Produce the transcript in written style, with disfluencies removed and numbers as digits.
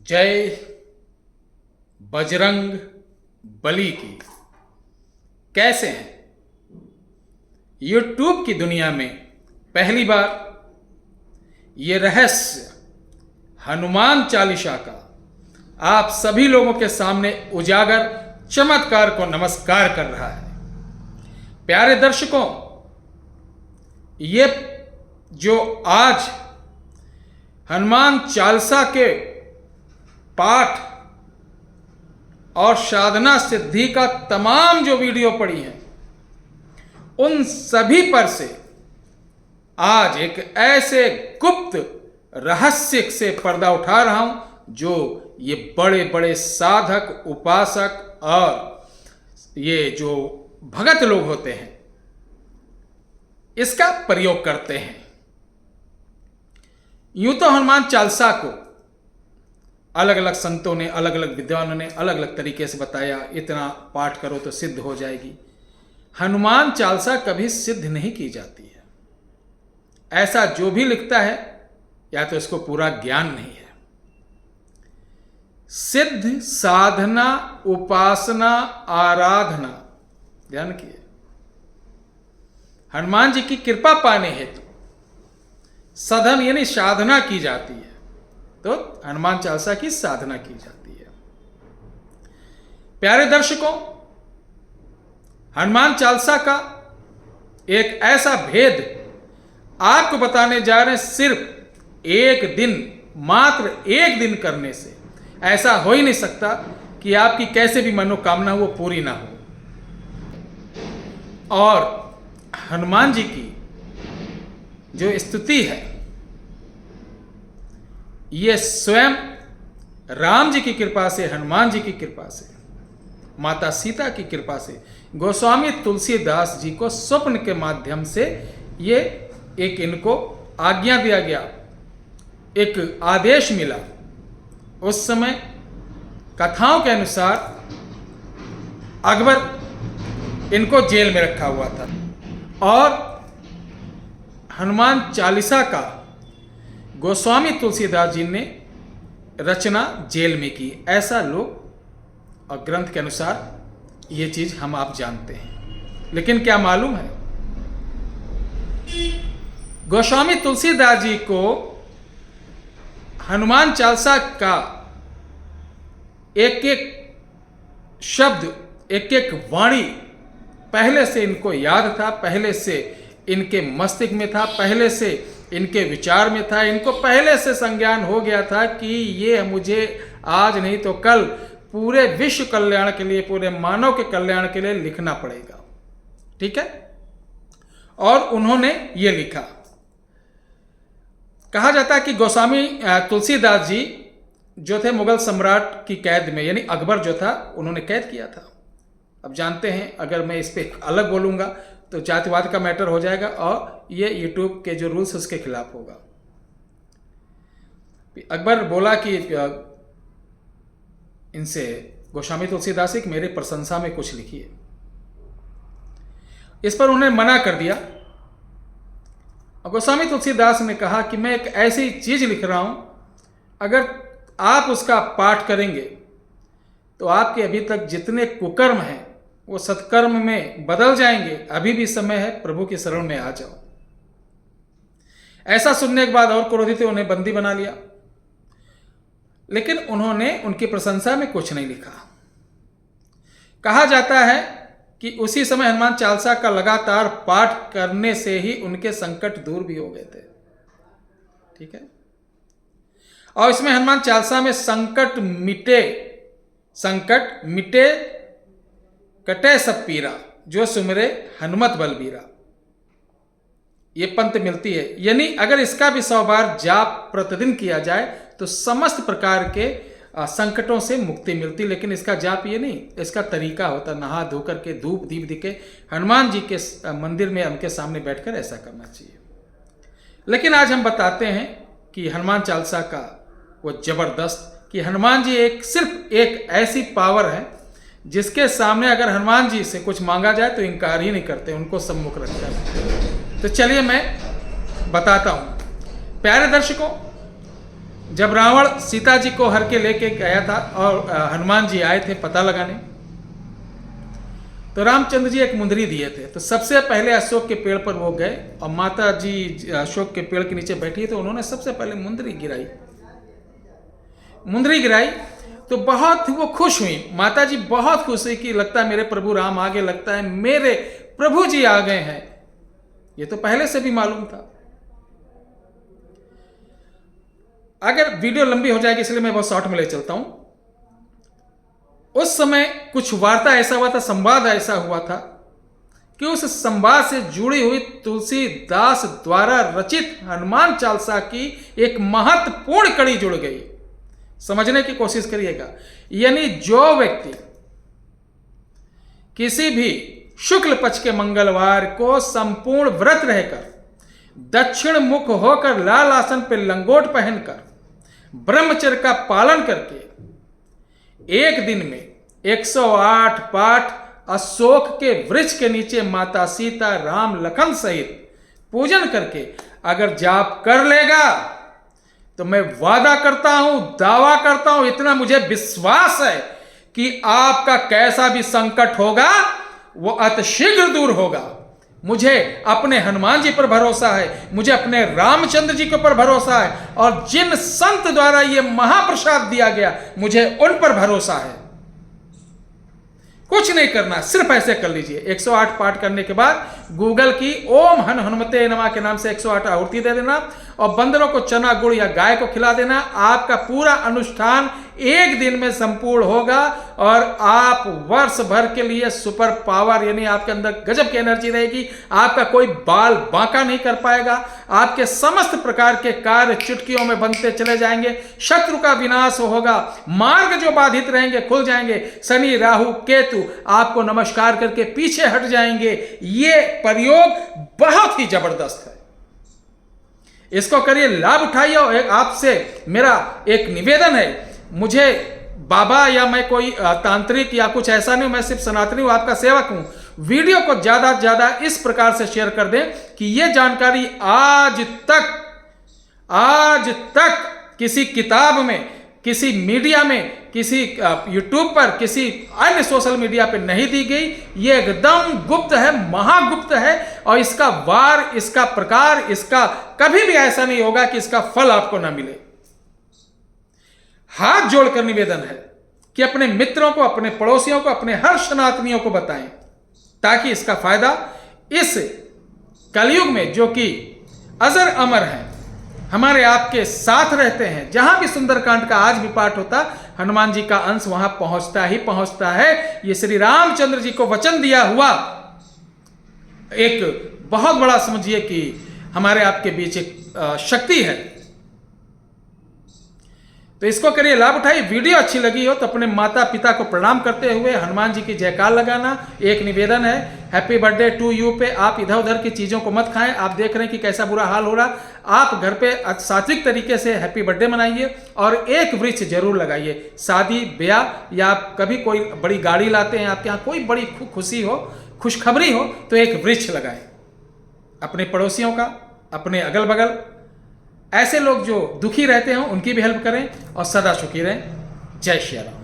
जय बजरंग बली की। कैसे हैं? यूट्यूब की दुनिया में पहली बार ये रहस्य हनुमान चालीसा का आप सभी लोगों के सामने उजागर चमत्कार को नमस्कार कर रहा है। प्यारे दर्शकों, ये जो आज हनुमान चालीसा के पाठ और साधना सिद्धि का तमाम जो वीडियो पड़ी हैं, उन सभी पर से आज एक ऐसे गुप्त रहस्य से पर्दा उठा रहा हूं जो ये बड़े बड़े साधक, उपासक और ये जो भगत लोग होते हैं इसका प्रयोग करते हैं। यूं तो हनुमान चालीसा को अलग अलग संतों ने, अलग अलग विद्वानों ने अलग अलग तरीके से बताया, इतना पाठ करो तो सिद्ध हो जाएगी। हनुमान चालीसा कभी सिद्ध नहीं की जाती है। ऐसा जो भी लिखता है या तो इसको पूरा ज्ञान नहीं है। सिद्ध साधना, उपासना, आराधना, ध्यान किए, हनुमान जी की कृपा पाने हेतु साधन यानी साधना की जाती है, तो हनुमान चालीसा की साधना की जाती है। प्यारे दर्शकों, हनुमान चालीसा का एक ऐसा भेद आपको बताने जा रहे हैं। सिर्फ एक दिन, मात्र एक दिन करने से ऐसा हो ही नहीं सकता कि आपकी कैसे भी मनोकामना वो पूरी ना हो। और हनुमान जी की जो स्तुति है, ये स्वयं राम जी की कृपा से, हनुमान जी की कृपा से, माता सीता की कृपा से, गोस्वामी तुलसीदास जी को स्वप्न के माध्यम से ये एक इनको आज्ञा दिया गया, एक आदेश मिला। उस समय कथाओं के अनुसार अकबर इनको जेल में रखा हुआ था और हनुमान चालीसा का गोस्वामी तुलसीदास जी ने रचना जेल में की। ऐसा लोग और ग्रंथ के अनुसार ये चीज हम आप जानते हैं। लेकिन क्या मालूम है, गोस्वामी तुलसीदास जी को हनुमान चालीसा का एक एक शब्द, एक एक वाणी पहले से इनको याद था, पहले से इनके मस्तिष्क में था, पहले से इनके विचार में था। इनको पहले से संज्ञान हो गया था कि ये मुझे आज नहीं तो कल पूरे विश्व कल्याण के लिए, पूरे मानव के कल्याण के लिए लिखना पड़ेगा। ठीक है? और उन्होंने ये लिखा। कहा जाता है कि गोस्वामी तुलसीदास जी जो थे मुगल सम्राट की कैद में, यानी अकबर जो था, उन्होंने कैद किया था। अब जानते हैं, अगर मैं इस पे अलग बोलूंगा तो जातिवाद का मैटर हो जाएगा और ये यूट्यूब के जो रूल्स उसके खिलाफ होगा। अकबर बोला कि इनसे, गोस्वामी तुलसीदास की मेरे प्रशंसा में कुछ लिखिए। इस पर उन्होंने मना कर दिया। गोस्वामी तुलसीदास ने कहा कि मैं एक ऐसी चीज लिख रहा हूं, अगर आप उसका पाठ करेंगे तो आपके अभी तक जितने कुकर्म हैं वो सत्कर्म में बदल जाएंगे। अभी भी समय है, प्रभु की शरण में आ जाओ। ऐसा सुनने के बाद और क्रोधित उन्हें बंदी बना लिया। लेकिन उन्होंने उनकी प्रशंसा में कुछ नहीं लिखा। कहा जाता है कि उसी समय हनुमान चालीसा का लगातार पाठ करने से ही उनके संकट दूर भी हो गए थे। ठीक है? और इसमें हनुमान चालीसा में संकट मिटे कटे सब पीरा, जो सुमरे हनुमत बलबीरा, ये पंक्ति मिलती है। यानी अगर इसका भी 100 बार जाप प्रतिदिन किया जाए तो समस्त प्रकार के संकटों से मुक्ति मिलती। लेकिन इसका जाप ये नहीं, इसका तरीका होता, नहा धो करके धूप दीप दिखे हनुमान जी के मंदिर में उनके सामने बैठकर ऐसा करना चाहिए। लेकिन आज हम बताते हैं कि हनुमान चालीसा का वो जबरदस्त, कि हनुमान जी सिर्फ एक ऐसी पावर है जिसके सामने अगर हनुमान जी से कुछ मांगा जाए तो इनकार ही नहीं करते, उनको सम्मुख रखता है। तो चलिए मैं बताता हूं। प्यारे दर्शकों, जब रावण सीता जी को हर के लेके गया था और हनुमान जी आए थे पता लगाने, तो रामचंद्र जी एक मुंदरी दिए थे। तो सबसे पहले अशोक के पेड़ पर वो गए और माता जी अशोक के पेड़ के नीचे बैठी, तो उन्होंने सबसे पहले मुंदरी गिराई। मुंदरी गिराई तो बहुत वो खुश हुई, माता जी बहुत खुश हुई कि लगता है मेरे प्रभु राम आगे, लगता है मेरे प्रभु जी आ गए हैं। ये तो पहले से भी मालूम था। अगर वीडियो लंबी हो जाएगी इसलिए मैं बहुत शॉर्ट में ले चलता हूं। उस समय कुछ वार्ता ऐसा हुआ था, संवाद ऐसा हुआ था कि उस संवाद से जुड़ी हुई तुलसीदास द्वारा रचित हनुमान चालीसा की एक महत्वपूर्ण कड़ी जुड़ गई। समझने की कोशिश करिएगा। यानी जो व्यक्ति किसी भी शुक्ल पक्ष के मंगलवार को संपूर्ण व्रत रहकर दक्षिण मुख होकर लाल आसन पर लंगोट पहनकर ब्रह्मचर्य का पालन करके एक दिन में 108 पाठ अशोक के वृक्ष के नीचे माता सीता राम लखन सहित पूजन करके अगर जाप कर लेगा तो मैं वादा करता हूं, दावा करता हूं, इतना मुझे विश्वास है कि आपका कैसा भी संकट होगा वो अतिशीघ्र दूर होगा। मुझे अपने हनुमान जी पर भरोसा है, मुझे अपने रामचंद्र जी के ऊपर भरोसा है, और जिन संत द्वारा ये महाप्रसाद दिया गया मुझे उन पर भरोसा है। कुछ नहीं करना, सिर्फ ऐसे कर लीजिए। 108 पाठ करने के बाद गूगल की ओम हन हनुमते नमः के नाम से 108 आहुति दे देना और बंदरों को चना गुड़ या गाय को खिला देना। आपका पूरा अनुष्ठान एक दिन में संपूर्ण होगा और आप वर्ष भर के लिए सुपर पावर, यानी आपके अंदर गजब की एनर्जी रहेगी। आपका कोई बाल बांका नहीं कर पाएगा। आपके समस्त प्रकार के कार्य चुटकियों में बनते चले जाएंगे। शत्रु का विनाश होगा। मार्ग जो बाधित रहेंगे खुल जाएंगे। शनि राहु केतु आपको नमस्कार करके पीछे हट जाएंगे। ये प्रयोग बहुत ही जबरदस्त है, इसको करिए, लाभ उठाइए। और आपसे मेरा एक निवेदन है, मुझे बाबा या मैं कोई तांत्रिक या कुछ ऐसा नहीं, मैं सिर्फ सनातनी हूं, आपका सेवक हूं। वीडियो को ज्यादा से ज्यादा इस प्रकार से शेयर कर दें कि यह जानकारी आज तक किसी किताब में, किसी मीडिया में, किसी यूट्यूब पर, किसी अन्य सोशल मीडिया पर नहीं दी गई। ये एकदम गुप्त है, महागुप्त है, और इसका वार, इसका प्रकार, इसका कभी भी ऐसा नहीं होगा कि इसका फल आपको ना मिले। हाथ जोड़कर निवेदन है कि अपने मित्रों को, अपने पड़ोसियों को, अपने हर सनातनियों को बताएं, ताकि इसका फायदा इस कलयुग में, जो कि अजर अमर है, हमारे आपके साथ रहते हैं। जहां भी सुंदरकांड का आज भी पाठ होता, हनुमान जी का अंश वहां पहुंचता ही पहुंचता है। ये श्री रामचंद्र जी को वचन दिया हुआ एक बहुत बड़ा, समझिए कि हमारे आपके बीच एक शक्ति है। तो इसको करिए, लाभ उठाइए। वीडियो अच्छी लगी हो तो अपने माता पिता को प्रणाम करते हुए हनुमान जी की जयकार लगाना। एक निवेदन है, हैप्पी बर्थडे टू यू पे आप इधर उधर की चीज़ों को मत खाएं। आप देख रहे हैं कि कैसा बुरा हाल हो रहा। आप घर पे सात्विक तरीके से हैप्पी बर्थडे मनाइए और एक वृक्ष जरूर लगाइए। शादी ब्याह या आप कभी कोई बड़ी गाड़ी लाते हैं, आपके यहाँ कोई बड़ी खुशी हो, खुशखबरी हो, तो एक वृक्ष लगाएं। अपने पड़ोसियों का, अपने अगल बगल ऐसे लोग जो दुखी रहते हैं उनकी भी हेल्प करें और सदा सुखी रहें। जय श्री राम।